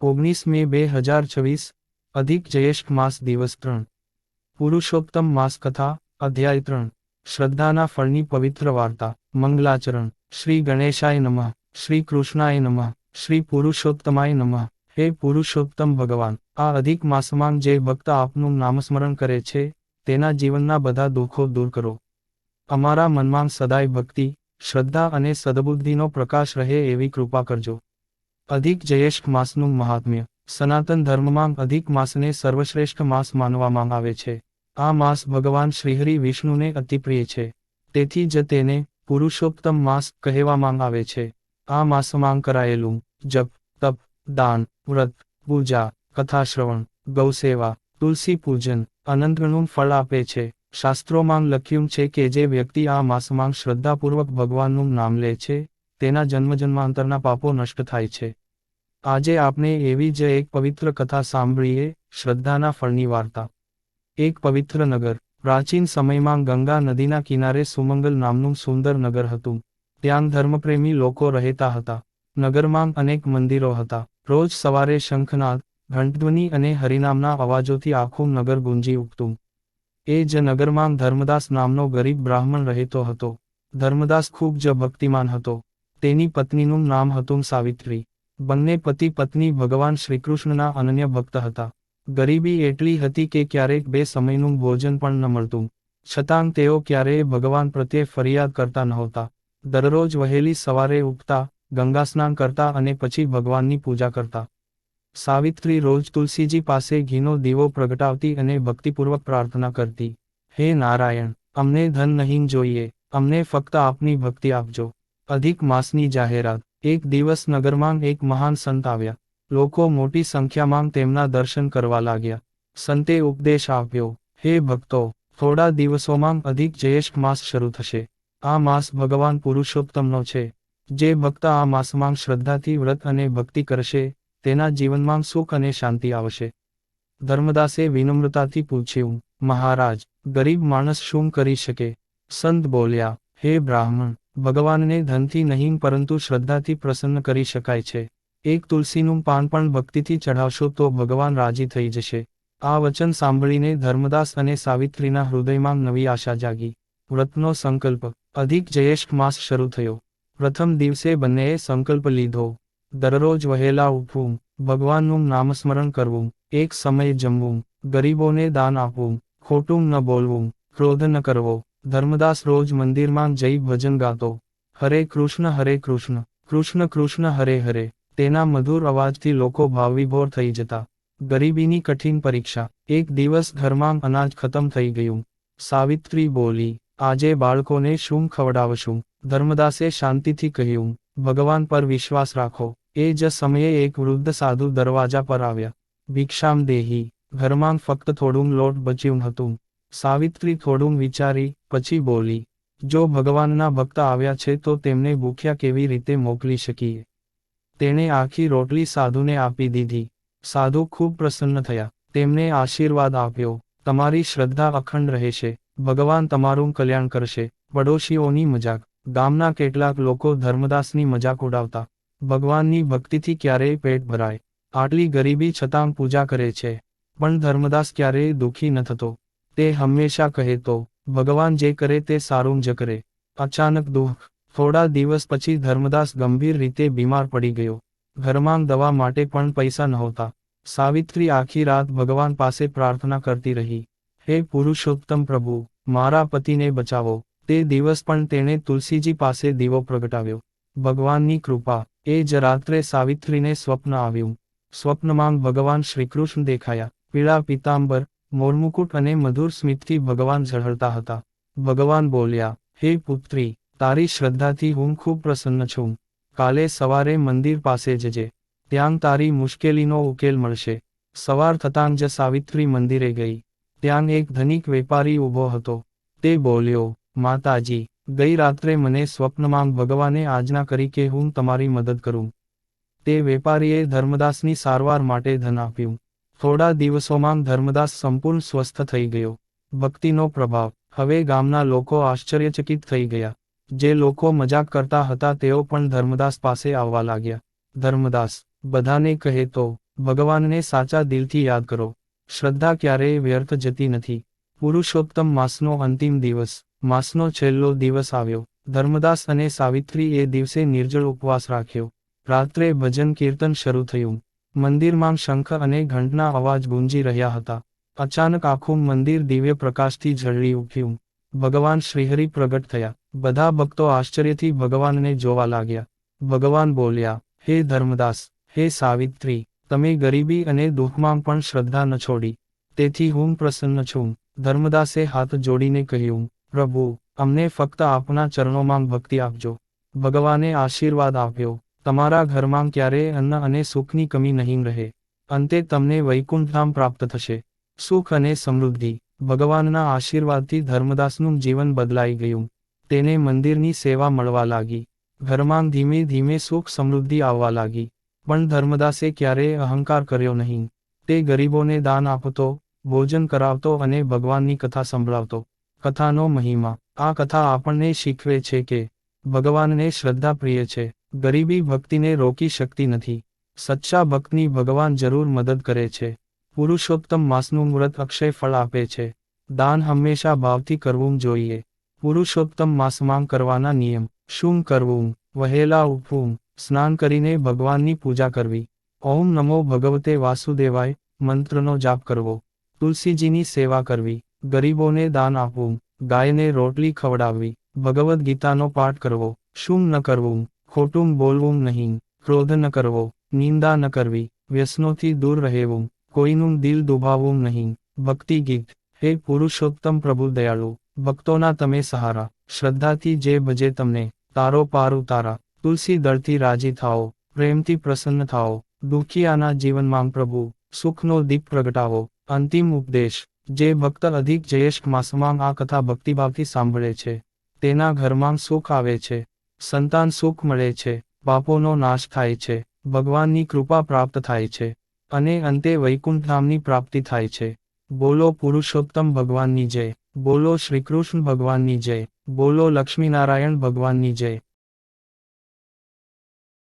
19 મે 2026 અધિક જ્યેષ્ઠ માસ દિવસ 3 પુરુષોત્તમ માસ કથા અધ્યાય 3 શ્રદ્ધાના ફળની પવિત્ર વાર્તા મંગલાચરણ શ્રી ગણેશાય નમઃ શ્રી કૃષ્ણાય નમઃ શ્રી પુરુષોત્તમાય નમઃ હે પુરુષોત્તમ ભગવાન આ અધિક માસમાં જે ભક્ત આપનું નામસ્મરણ કરે છે તેના જીવનના બધા દુઃખો દૂર કરો. અમારા મનમાં સદાય ભક્તિ શ્રદ્ધા અને સદબુદ્ધિનો પ્રકાશ રહે એવી કૃપા કરજો. અધિક જ્યેષ્ઠ માસનું મહાત્મ્ય સનાતન ધર્મમાં અધિક માસને સર્વશ્રેષ્ઠ માસ માનવામાં આવે છે. આ માસ ભગવાન શ્રીહરિ વિષ્ણુને અતિપ્રિય છે, તેથી જ તેને પુરુષોત્તમ માસ કહેવામાં આવે છે. આ માસમાં કરાયેલું જપ તપ દાન વ્રત પૂજા કથાશ્રવણ ગૌસેવા તુલસી પૂજન અનંતગણું ફળ આપે છે. શાસ્ત્રોમાં લખ્યું છે કે જે વ્યક્તિ આ માસમાં શ્રદ્ધાપૂર્વક ભગવાનનું નામ લે છે તેના જન્મજન્માંતરના પાપો નષ્ટ થાય છે. આજે આપણે એવી જ એક પવિત્ર કથા સાંભળીએ. શ્રદ્ધાના ફળની વાર્તા. એક પવિત્ર નગર. પ્રાચીન સમયમાં ગંગા નદીના કિનારે સુમંગલ નામનું સુંદર નગર હતું. ત્યાં ધર્મપ્રેમી લોકો રહેતા હતા. નગરમાં અનેક મંદિરો હતા. રોજ સવારે શંખનાદ ઘંટધ્વનિ અને હરિનામના અવાજોથી આખું નગર ગુંજી ઉઠતું. એ જ નગરમાં ધર્મદાસ નામનો ગરીબ બ્રાહ્મણ રહેતો હતો. ધર્મદાસ ખૂબ જ ભક્તિમાન હતો. તેની પત્નીનું નામ હતું સાવિત્રી. બંને પતિ પત્ની ભગવાન શ્રીકૃષ્ણના અનન્ય ભક્ત હતા. ગરીબી એટલી હતી કે ક્યારેક 2 સમયનું ભોજન પણ ન મળતું. છતાં તેઓ ક્યારેય ભગવાન પ્રત્યે ફરિયાદ કરતા નહોતા. દરરોજ વહેલી સવારે ઉઠતા, ગંગા સ્નાન કરતા અને પછી ભગવાનની પૂજા કરતા. સાવિત્રી રોજ તુલસીજી પાસે ઘીનો દીવો પ્રગટાવતી અને ભક્તિપૂર્વક પ્રાર્થના કરતી. હે નારાયણ, અમને ધન નહીં જોઈએ, અમને ફક્ત આપની ભક્તિ આપજો. અધિક માસની જાહેરાત. એક દિવસ નગરમાં એક મહાન સંત આવ્યા. લોકો મોટી સંખ્યામાં તેમના દર્શન કરવા લાગ્યા. સંતે ઉપદેશ આપ્યો, હે ભક્તો, થોડા દિવસોમાં અધિક જ્યેષ્ઠ માસ શરૂ થશે. આ માસ ભગવાન પુરુષોત્તમનો છે. જે ભક્ત આ માસમાં શ્રદ્ધાથી વ્રત અને ભક્તિ કરશે તેના જીવનમાં સુખ અને શાંતિ આવશે. ધર્મદાસે વિનમ્રતાથી પૂછ્યું, મહારાજ, ગરીબ માણસ શું કરી શકે? સંત બોલ્યા, હે બ્રાહ્મણ, ભગવાનને ધનથી નહીં પરંતુ શ્રદ્ધાથી પ્રસન્ન કરી શકાય છે. એક તુલસીનું પાન પણ ભક્તિથી ચઢાવશો તો ભગવાન રાજી થઈ જશે. આ વચન સાંભળીને ધર્મદાસ અને સાવિત્રીના હૃદયમાં નવી આશા જાગી. વ્રતનો સંકલ્પ. અધિક જ્યેષ્ઠ માસ શરૂ થયો. પ્રથમ દિવસે બંનેએ સંકલ્પ લીધો, દરરોજ વહેલા ઉઠવું, ભગવાનનું નામસ્મરણ કરવું, એક સમયે જમવું, ગરીબોને દાન આપવું, ખોટું ન બોલવું, ક્રોધ ન કરવો. ધર્મદાસ રોજ મંદિરમાં જઈ ભજન ગાતો, હરે કૃષ્ણ કૃષ્ણ કૃષ્ણ હરે હરે. તેના મધુર અવાજથી લોકો ભાવવિભોર થઈ જતા. ગરીબીની કઠિન પરીક્ષા. એક દિવસ ઘરમાં અનાજ ખતમ થઈ ગયું. સાવિત્રી બોલી, આજે બાળકોને શું ખવડાવશું? ધર્મદાસે શાંતિથી કહ્યું, ભગવાન પર વિશ્વાસ રાખો. એ જ સમયે એક વૃદ્ધ સાધુ દરવાજા પર આવ્યા. ભિક્ષામ દેહી. ઘરમાં ફક્ત થોડું લોટ બચ્યું હતું. સાવિત્રી થોડું વિચારી પછી બોલી, જો ભગવાનના ભક્ત આવ્યા છે તો તેમને ભૂખ્યા કેવી રીતે મોકલી શકીએ? તેણે આખી રોટલી સાધુને આપી દીધી. સાધુ ખૂબ પ્રસન્ન થયા. તેમને આશીર્વાદ આપ્યો, તમારી શ્રદ્ધા અખંડ રહેશે, ભગવાન તમારું કલ્યાણ કરશે. પડોશીઓની મજાક. ગામના કેટલાક લોકો ધર્મદાસની મજાક ઉડાવતા. ભગવાનની ભક્તિથી ક્યારેય પેટ ભરાય. આટલી ગરીબી છતાં પૂજા કરે છે. પણ ધર્મદાસ ક્યારેય દુઃખી ન થતો. તે હંમેશા કહેતો, ભગવાન જે કરે તે સારું જ કરે. અચાનક દુઃખ. થોડા દિવસ પછી ધર્મદાસ ગંભીર રીતે બીમાર પડી ગયો. ઘરમાં દવા માટે પણ પૈસા નહોતા. સાવિત્રી આખી રાત ભગવાન પાસે પ્રાર્થના કરતી રહી, હે પુરુષોત્તમ પ્રભુ, મારા પતિને બચાવો. તે દિવસ પણ તેણે તુલસીજી પાસે દીવો પ્રગટાવ્યો. ભગવાનની કૃપા. એ જ રાત્રે સાવિત્રીને સ્વપ્ન આવ્યું. સ્વપ્નમાં ભગવાન શ્રીકૃષ્ણ દેખાયા. પીળા પિતાંબર, મોરમુકુટ અને મધુર સ્મિતથી ભગવાન ઝળહળતા હતા. ભગવાન બોલ્યા, હે પુત્રી, તારી શ્રદ્ધાથી હું ખૂબ પ્રસન્ન છું. કાલે સવારે મંદિર પાસે જજે. ત્યાં તારી મુશ્કેલીનો ઉકેલ મળશે. સવાર થતાં જ સાવિત્રી મંદિરે ગઈ. ત્યાં એક ધનિક વેપારી ઊભો હતો. તે બોલ્યો, માતાજી, ગઈ રાત્રે મને સ્વપ્નમાં ભગવાને આજ્ઞા કરી કે હું તમારી મદદ કરું. તે વેપારીએ ધર્મદાસની સારવાર માટે ધન આપ્યું. થોડા દિવસોમાં ધર્મદાસ સંપૂર્ણ સ્વસ્થ થઈ ગયો. ભક્તિનો પ્રભાવ. હવે ગામના લોકો આશ્ચર્યચકિત થઈ ગયા. જે લોકો મજાક કરતા હતા તેઓ પણ ધર્મદાસ પાસે આવવા લાગ્યા. ધર્મદાસ બધાને કહેતો, ભગવાનને સાચા દિલથી યાદ કરો. શ્રદ્ધા ક્યારેય વ્યર્થ જતી નથી. પુરુષોત્તમ માસનો અંતિમ દિવસ, માસનો છેલ્લો દિવસ આવ્યો. ધર્મદાસ અને સાવિત્રી એ દિવસે નિર્જળ ઉપવાસ રાખ્યો. રાત્રે ભજન કીર્તન શરૂ થયું. મંદિરમાં શંખ અને ઘંટના અવાજ ગુંજી રહ્યા હતા. અચાનક આખું મંદિર દિવ્ય પ્રકાશથી ઝળહળી ઉઠ્યું. ભગવાન શ્રીહરિ પ્રગટ થયા. બધા ભક્તો આશ્ચર્યથી ભગવાનને જોવા લાગ્યા. ભગવાન બોલ્યા, હે ધર્મદાસ, હે સાવિત્રી, તમે ગરીબી અને દુઃખમાં પણ શ્રદ્ધા ન છોડી, તેથી હું પ્રસન્ન છું. ધર્મદાસે હાથ જોડીને કહ્યું, પ્રભુ, અમને ફક્ત આપના ચરણોમાં ભક્તિ આપજો. ભગવાને આશીર્વાદ આપ્યો, તમારા ઘરમાં ક્યારેય અન્ન અને સુખની કમી નહીં રહે. અંતે તમને વૈકુંઠધામ પ્રાપ્ત થશે. સુખ અને સમૃદ્ધિ. ભગવાનના આશીર્વાદથી ધર્મદાસનું જીવન બદલાઈ ગયું. તેને મંદિરની સેવા મળવા લાગી. ઘરમાં ધીમે ધીમે સુખ સમૃદ્ધિ આવવા લાગી. પણ ધર્મદાસે ક્યારેય અહંકાર કર્યો નહીં. તે ગરીબોને દાન આપતો, ભોજન કરાવતો અને ભગવાનની કથા સંભળાવતો. કથાનો મહિમા. આ કથા આપણને શીખવે છે કે ભગવાનને શ્રદ્ધા પ્રિય છે. ગરીબી ભક્તિને રોકી શકતી નથી. સચ્ચા ભક્તની ભગવાન જરૂર મદદ કરે છે. પુરુષોત્તમ માસનું વ્રત અક્ષય ફળ આપે છે. દાન હંમેશા ભાવથી કરવું જોઈએ. પુરુષોત્તમ માસમાં કરવાના નિયમ. શું કરવું? વહેલા ઉઠવું, સ્નાન કરીને ભગવાનની પૂજા કરવી. ઓમ નમો ભગવતે વાસુદેવાય મંત્રનો જાપ કરવો. તુલસીજીની સેવા કરવી. ગરીબોને દાન આપવું. ગાયને રોટલી ખવડાવવી. ભગવદ્ ગીતાનો પાઠ કરવો. શું ન કરવું? ખોટું બોલવું નહીં. ક્રોધ ન કરવો. નિંદા ન કરવી. વ્યસનોથી દૂર રહેવું. કોઈનું દિલ દુભાવવું નહીં. ભક્તિ ગીત. હે પુરુષોત્તમ પ્રભુ દયાળુ, ભક્તોના તમે સહારા. શ્રદ્ધાથી જે ભજે તમને, તારો પાર ઉતારા. તુલસી દળથી રાજી થાઓ, પ્રેમથી પ્રસન્ન થાઓ. દુખિયાના જીવનમાં પ્રભુ, સુખનો દીપ પ્રગટાવો. અંતિમ ઉપદેશ. જે ભક્ત અધિક જયેષ્ઠ માસમાં આ કથા ભક્તિભાવથી સાંભળે છે, તેના ઘરમાં સુખ આવે છે, સંતાન સુખ મળે છે, પાપોનો નાશ થાય છે, ભગવાનની કૃપા પ્રાપ્ત થાય છે, અને અંતે વૈકુંઠધામની પ્રાપ્તિ થાય છે. બોલો પુરુષોત્તમ ભગવાનની જય. બોલો શ્રીકૃષ્ણ ભગવાનની જય. બોલો લક્ષ્મીનારાયણ ભગવાનની જય.